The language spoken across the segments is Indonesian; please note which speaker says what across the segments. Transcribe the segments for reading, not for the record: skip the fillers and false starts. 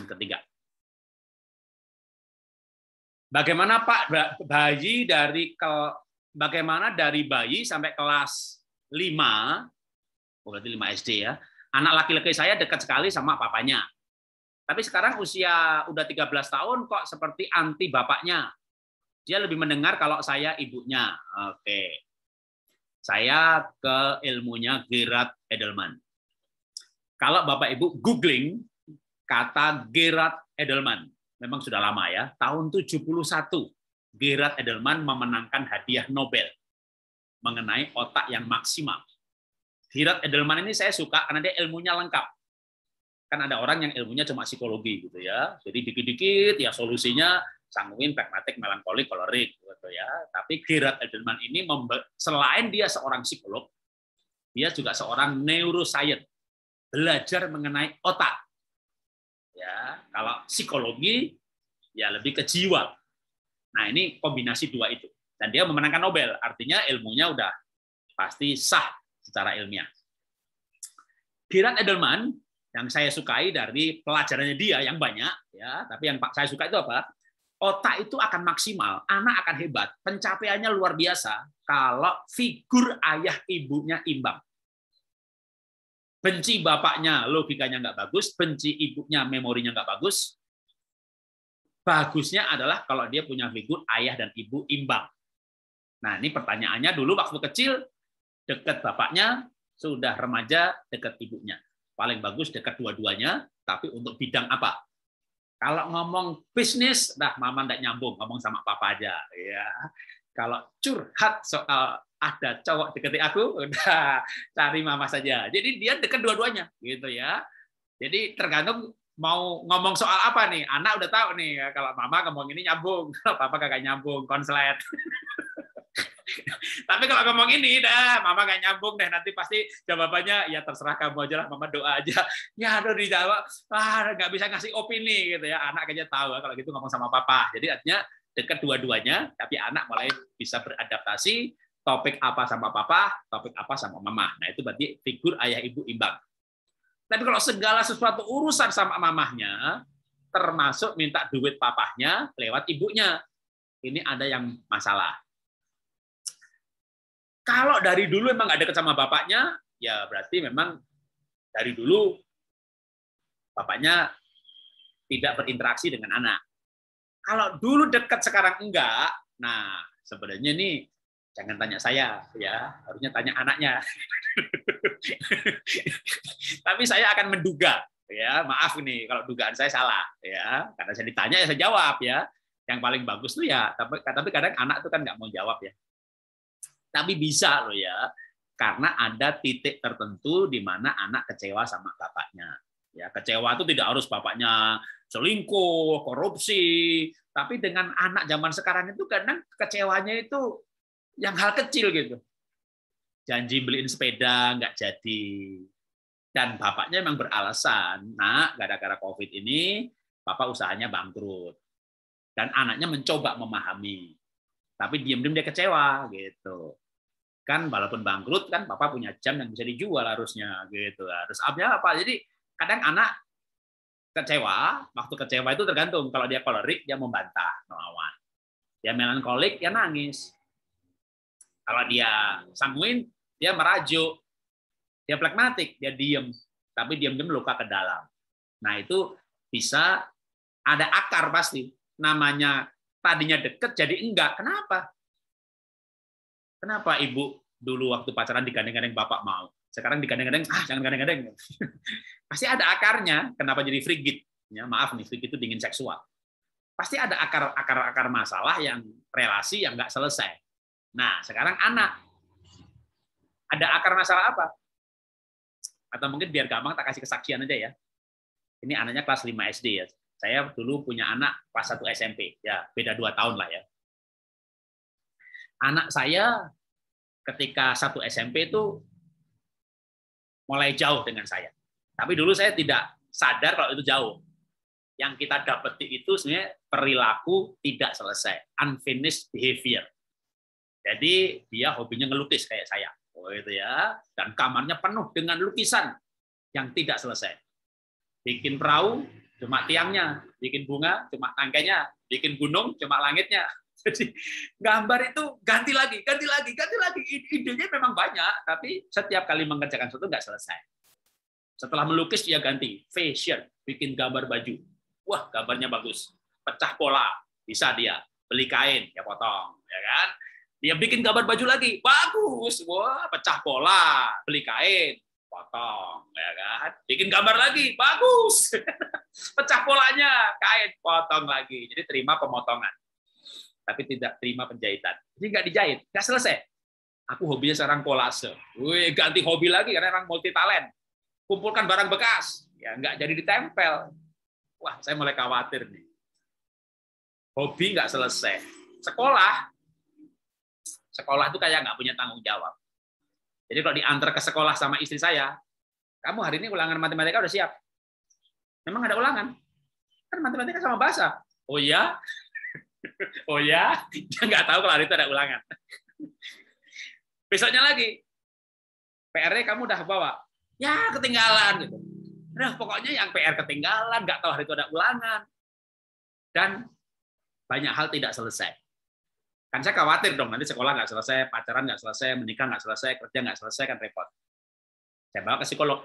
Speaker 1: ketiga. Bagaimana Pak bagaimana dari bayi sampai kelas 5, berarti 5 SD ya. Anak laki-laki saya dekat sekali sama papanya. Tapi sekarang usia udah 13 tahun kok seperti anti bapaknya. Dia lebih mendengar kalau saya ibunya. Oke. Saya ke ilmunya Gerard Edelman. Kalau Bapak Ibu googling kata Gerard Edelman, memang sudah lama ya, tahun 71 Gerard Edelman memenangkan hadiah Nobel mengenai otak yang maksimal. Gerard Edelman ini saya suka karena dia ilmunya lengkap. Kan ada orang yang ilmunya cuma psikologi gitu ya. Jadi dikit-dikit ya solusinya sanguin, pragmatik, melankolik, kolerik gitu ya. Tapi Gerard Edelman ini selain dia seorang psikolog, dia juga seorang neuroscience, belajar mengenai otak. Ya, kalau psikologi ya lebih ke jiwa. Nah, ini kombinasi dua itu. Dan dia memenangkan Nobel, artinya ilmunya udah pasti sah secara ilmiah. Gerard Edelman yang saya sukai dari pelajarannya dia yang banyak ya, tapi yang saya suka itu apa? Otak itu akan maksimal, anak akan hebat, pencapaiannya luar biasa kalau figur ayah ibunya imbang. Benci bapaknya, logikanya nggak bagus, benci ibunya, memorinya nggak bagus. Bagusnya adalah kalau dia punya figur ayah dan ibu imbang. Nah, ini pertanyaannya dulu waktu kecil, dekat bapaknya, sudah remaja, dekat ibunya. Paling bagus dekat dua-duanya, tapi untuk bidang apa? Kalau ngomong bisnis, mama nggak nyambung, ngomong sama papa aja. Ya. Kalau curhat soal ada cowok deketi aku, udah cari mama saja. Jadi dia dekat dua-duanya, gitu ya. Jadi tergantung mau ngomong soal apa nih. Anak udah tahu nih, kalau mama ngomong ini nyambung, kalau papa kagak nyambung, konslet. Tapi kalau ngomong ini, mama gak nyambung deh, nanti pasti jawabannya ya terserah kamu aja lah, mama doa aja. Ya udah dijawab, nggak bisa ngasih opini gitu ya. Anak aja tahu kalau gitu ngomong sama papa. Jadi artinya dekat dua-duanya, tapi anak mulai bisa beradaptasi. Topik apa sama papa, topik apa sama mama. Nah itu berarti figur ayah ibu imbang. Tapi kalau segala sesuatu urusan sama mamahnya, termasuk minta duit papahnya lewat ibunya, ini ada yang masalah. Kalau dari dulu memang nggak dekat sama bapaknya, ya berarti memang dari dulu bapaknya tidak berinteraksi dengan anak. Kalau dulu dekat sekarang enggak, nah sebenarnya ini jangan tanya saya, ya harusnya tanya anaknya. Tapi saya akan menduga, ya maaf nih kalau dugaan saya salah, ya karena saya ditanya ya saya jawab ya. Yang paling bagus tuh ya, tapi kadang anak tuh kan nggak mau jawab ya. Tapi bisa loh ya, karena ada titik tertentu di mana anak kecewa sama bapaknya. Ya, kecewa itu tidak harus bapaknya selingkuh, korupsi, tapi dengan anak zaman sekarang itu kadang kecewanya itu yang hal kecil gitu. Janji beliin sepeda nggak jadi. Dan bapaknya memang beralasan, nah gara-gara COVID ini, bapak usahanya bangkrut. Dan anaknya mencoba memahami. Tapi diam-diam dia kecewa gitu. Kan walaupun bangkrut kan papa punya jam yang bisa dijual harusnya gitu. Harus apa? Jadi kadang anak kecewa, waktu kecewa itu tergantung. Kalau dia kolerik dia membantah, melawan. Dia melankolik dia nangis. Kalau dia sanguin dia merajuk. Dia pragmatik, dia diam. Tapi diam-diam luka ke dalam. Nah, itu bisa ada akar pasti. Namanya tadinya deket jadi enggak. Kenapa? Kenapa ibu dulu waktu pacaran digandeng-gandeng bapak mau? Sekarang digandeng-gandeng, jangan gandeng-gandeng. Pasti ada akarnya. Kenapa jadi frigid? Ya, maaf nih, frigid itu dingin seksual. Pasti ada akar masalah yang relasi yang nggak selesai. Nah, sekarang anak. Ada akar masalah apa? Atau mungkin biar gampang tak kasih kesaksian aja ya. Ini anaknya kelas 5 SD ya. Saya dulu punya anak kelas 1 SMP. Ya, beda 2 tahun lah ya. Anak saya ketika 1 SMP itu mulai jauh dengan saya. Tapi dulu saya tidak sadar kalau itu jauh. Yang kita dapati itu sebenarnya perilaku tidak selesai, unfinished behavior. Jadi dia hobinya ngelukis kayak saya. Oh itu ya. Dan kamarnya penuh dengan lukisan yang tidak selesai. Bikin perahu, cuma tiangnya, bikin bunga, cuma tangkainya, bikin gunung, cuma langitnya. Jadi gambar itu ganti lagi, ganti lagi, ganti lagi. Idenya memang banyak, tapi setiap kali mengerjakan sesuatu nggak selesai. Setelah melukis dia ganti, fashion, bikin gambar baju. Wah, gambarnya bagus. Pecah pola, bisa dia. Beli kain, ya potong, ya kan? Dia bikin gambar baju lagi, bagus. Wah, pecah pola, beli kain, potong, ya kan? Bikin gambar lagi, bagus. Pecah polanya, kain, potong lagi. Jadi terima pemotongan, tapi tidak terima penjahitan. Jadi nggak dijahit, nggak selesai. Aku hobinya sekarang kolase. Wih, ganti hobi lagi karena orang multi talent. Kumpulkan barang bekas, ya nggak jadi ditempel. Wah, saya mulai khawatir nih. Hobi nggak selesai. Sekolah itu kayak nggak punya tanggung jawab. Jadi kalau diantar ke sekolah sama istri saya, kamu hari ini ulangan matematika udah siap? Memang ada ulangan? Kan matematika sama bahasa. Oh ya? Oh ya? Dia nggak tahu kalau hari itu ada ulangan. Besoknya lagi, PR-nya kamu udah bawa? Ya, ketinggalan. Gitu. Nah, pokoknya yang PR ketinggalan, nggak tahu hari itu ada ulangan. Dan banyak hal tidak selesai. Kan saya khawatir dong, nanti sekolah nggak selesai, pacaran nggak selesai, menikah nggak selesai, kerja nggak selesai, kan repot. Saya bawa ke psikolog.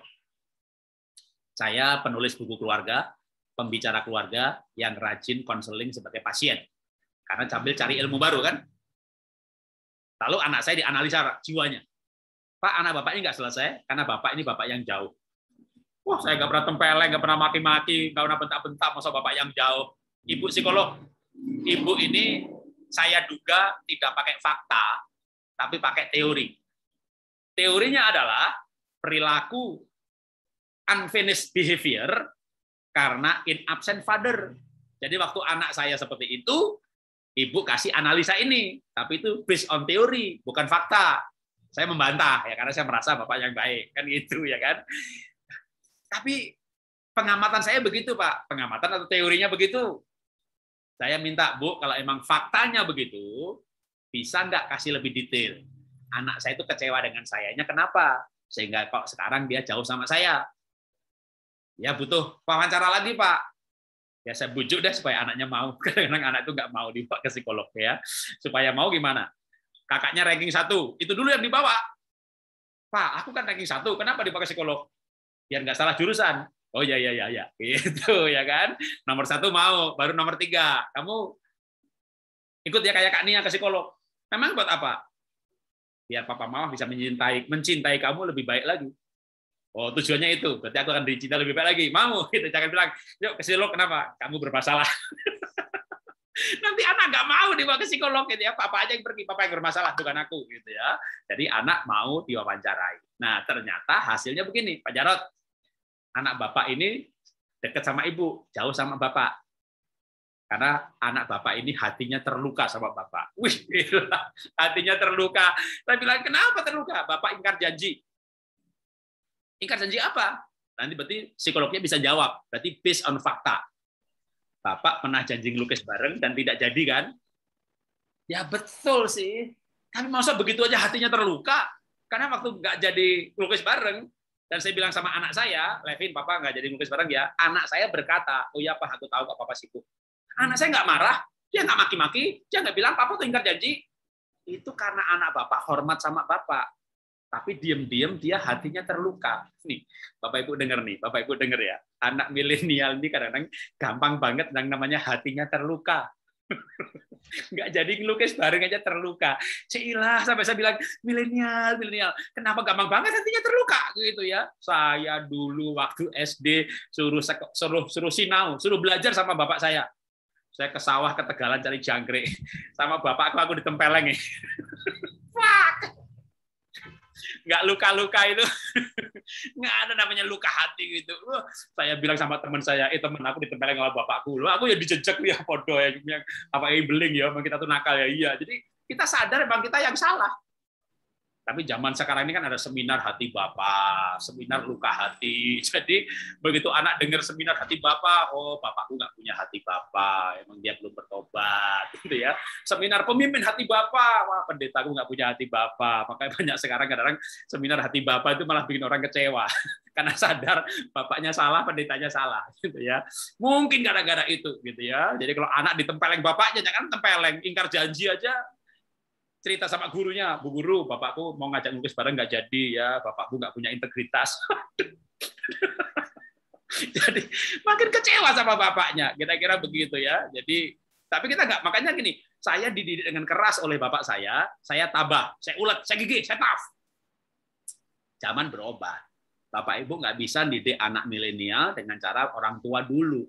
Speaker 1: Saya penulis buku keluarga, pembicara keluarga yang rajin konseling sebagai pasien. Karena sambil cari ilmu baru kan. Lalu anak saya dianalisa jiwanya. Pak, anak bapak ini nggak selesai, karena bapak ini bapak yang jauh. Wah, saya nggak pernah tempeleng, nggak pernah maki-maki, nggak pernah bentak-bentak, masa bapak yang jauh. Ibu psikolog, ibu ini saya duga tidak pakai fakta, tapi pakai teori. Teorinya adalah perilaku unfinished behavior karena in absent father. Jadi waktu anak saya seperti itu, ibu kasih analisa ini, tapi itu based on teori, bukan fakta. Saya membantah ya karena saya merasa bapak yang baik, kan gitu ya kan. Tapi pengamatan saya begitu, Pak. Pengamatan atau teorinya begitu. Saya minta, Bu, kalau emang faktanya begitu, bisa nggak kasih lebih detail? Anak saya itu kecewa dengan sayanya, kenapa? Sehingga kok sekarang dia jauh sama saya. Ya butuh wawancara lagi, Pak. Ya saya bujuk deh supaya anaknya mau. Kadang-kadang anak itu nggak mau dibawa ke psikolog ya. Supaya mau gimana? Kakaknya ranking 1, itu dulu yang dibawa. Pak, aku kan ranking 1, kenapa dibawa ke psikolog? Biar nggak salah jurusan. Oh ya, gitu ya kan. Nomor 1 mau, baru nomor 3. Kamu ikut ya kayak Kak Nia ke psikolog. Memang buat apa? Biar Papa Mama bisa mencintai kamu lebih baik lagi. Oh, tujuannya itu. Berarti aku akan dicinta lebih baik lagi. Mau? Gitu. Jangan bilang, yuk ke psikolog, kenapa? Kamu bermasalah. Nanti anak nggak mau dibawa ke psikolog gitu ya. Papa aja yang pergi, papa yang bermasalah, bukan aku gitu ya. Jadi anak mau diwawancarai. Nah, ternyata hasilnya begini, Pak Jarot. Anak bapak ini dekat sama ibu, jauh sama bapak. Karena anak bapak ini hatinya terluka sama bapak. Wih, gila. Hatinya terluka. Saya bilang, kenapa terluka? Bapak ingkar janji. Ingkar janji apa? Nanti berarti psikolognya bisa jawab. Berarti based on fakta. Bapak pernah janji ngelukis bareng dan tidak jadi kan? Ya betul sih. Tapi masa begitu aja hatinya terluka? Karena waktu nggak jadi ngelukis bareng, dan saya bilang sama anak saya, Levin, Papa nggak jadi ngelukis bareng ya. Anak saya berkata, oh ya Pak, aku tahu kok Papa sibuk. Anak saya nggak marah, dia nggak maki-maki, dia nggak bilang Papa tuh ingkar janji. Itu karena anak Bapak hormat sama Bapak. Tapi diam-diam dia hatinya terluka. Nih, Bapak Ibu dengar nih, Bapak Ibu dengar ya. Anak milenial ini kadang-kadang gampang banget yang namanya hatinya terluka. Nggak jadi ngelukis bareng aja terluka. Cilah, sampai saya bilang, milenial, kenapa gampang banget hatinya terluka gitu ya. Saya dulu waktu SD suruh sinau, suruh belajar sama bapak saya. Saya ke sawah ke Tegalan cari jangkrik. Sama bapak aku ditempeleng. Fuck. Nggak luka-luka itu. Nggak ada namanya luka hati gitu. Saya bilang sama teman saya, teman aku ditempeleng sama bapakku. Aku ya dijejek ya podo ya, apa beling ya, kita tuh nakal ya. Iya. Jadi kita sadar memang kita yang salah. Tapi zaman sekarang ini kan ada seminar hati Bapak, seminar luka hati. Jadi begitu anak dengar seminar hati Bapak, oh bapakku nggak punya hati Bapak, emang dia belum bertobat, gitu ya. Seminar pemimpin hati Bapak, wah pendetaku nggak punya hati Bapak. Makanya banyak sekarang kadang seminar hati Bapak itu malah bikin orang kecewa karena sadar bapaknya salah, pendetanya salah, gitu ya. Mungkin gara-gara itu, gitu ya. Jadi kalau anak ditempeleng bapaknya, jangan tempeleng, ingkar janji aja. Cerita sama gurunya, Bu Guru, bapakku mau ngajak ngelukis bareng nggak jadi ya, bapakku nggak punya integritas. Jadi makin kecewa sama bapaknya, kira-kira begitu ya. Jadi tapi kita nggak, makanya gini, saya dididik dengan keras oleh bapak saya tabah, saya ulet, saya gigih, saya tough. Zaman berubah, bapak ibu nggak bisa didik anak milenial dengan cara orang tua dulu.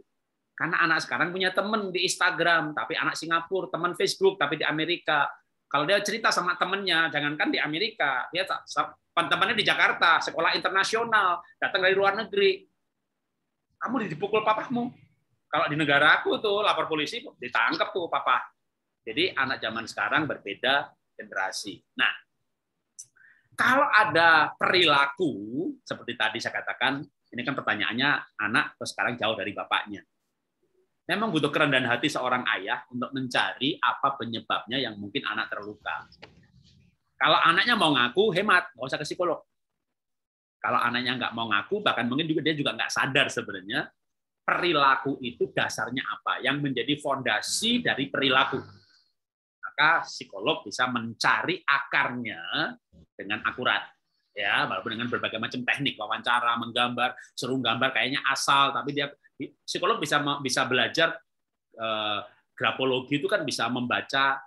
Speaker 1: Karena anak sekarang punya teman di Instagram, tapi anak Singapura, teman Facebook, tapi di Amerika. Kalau dia cerita sama temennya, jangankan di Amerika, dia temannya di Jakarta, sekolah internasional, datang dari luar negeri. Kamu dipukul papamu. Kalau di negara aku tuh lapor polisi, ditangkap tuh papa. Jadi anak zaman sekarang berbeda generasi. Nah, kalau ada perilaku seperti tadi saya katakan, ini kan pertanyaannya anak terus sekarang jauh dari bapaknya. Memang butuh kerendahan hati seorang ayah untuk mencari apa penyebabnya yang mungkin anak terluka. Kalau anaknya mau ngaku, hemat, nggak usah ke psikolog. Kalau anaknya nggak mau ngaku, bahkan mungkin juga dia juga nggak sadar sebenarnya perilaku itu dasarnya apa, yang menjadi fondasi dari perilaku. Maka psikolog bisa mencari akarnya dengan akurat. Ya, walaupun dengan berbagai macam teknik, wawancara, menggambar, suruh gambar kayaknya asal, tapi dia psikolog bisa belajar grafologi itu kan bisa membaca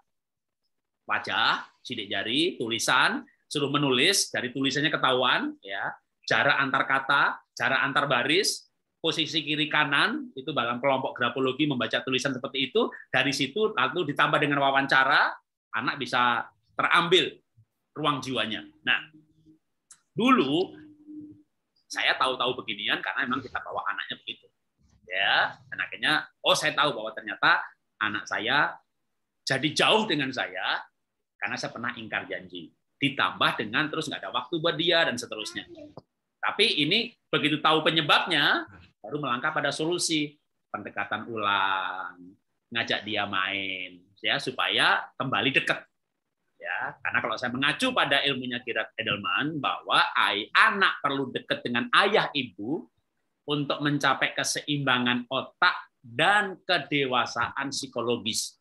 Speaker 1: wajah, sidik jari, tulisan, suruh menulis, dari tulisannya ketahuan, ya, jarak antar kata, jarak antar baris, posisi kiri kanan, itu dalam kelompok grafologi membaca tulisan seperti itu, dari situ lalu ditambah dengan wawancara, anak bisa terambil ruang jiwanya. Nah, dulu saya tahu-tahu beginian karena memang kita bawa anaknya begitu. Ya, dan akhirnya saya tahu bahwa ternyata anak saya jadi jauh dengan saya karena saya pernah ingkar janji, ditambah dengan terus nggak ada waktu buat dia dan seterusnya. Tapi ini begitu tahu penyebabnya baru melangkah pada solusi, pendekatan ulang, ngajak dia main ya supaya kembali dekat. Ya, karena kalau saya mengacu pada ilmunya Gerd Edelman bahwa anak perlu dekat dengan ayah ibu untuk mencapai keseimbangan otak dan kedewasaan psikologis.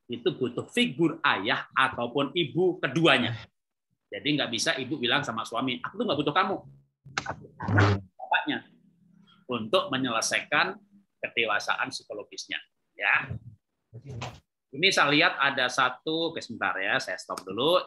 Speaker 1: Itu butuh figur ayah ataupun ibu keduanya. Jadi nggak bisa ibu bilang sama suami, aku tuh nggak butuh kamu. Bapaknya untuk menyelesaikan kedewasaan psikologisnya. Ya. Ini saya lihat ada satu, sebentar ya, saya stop dulu.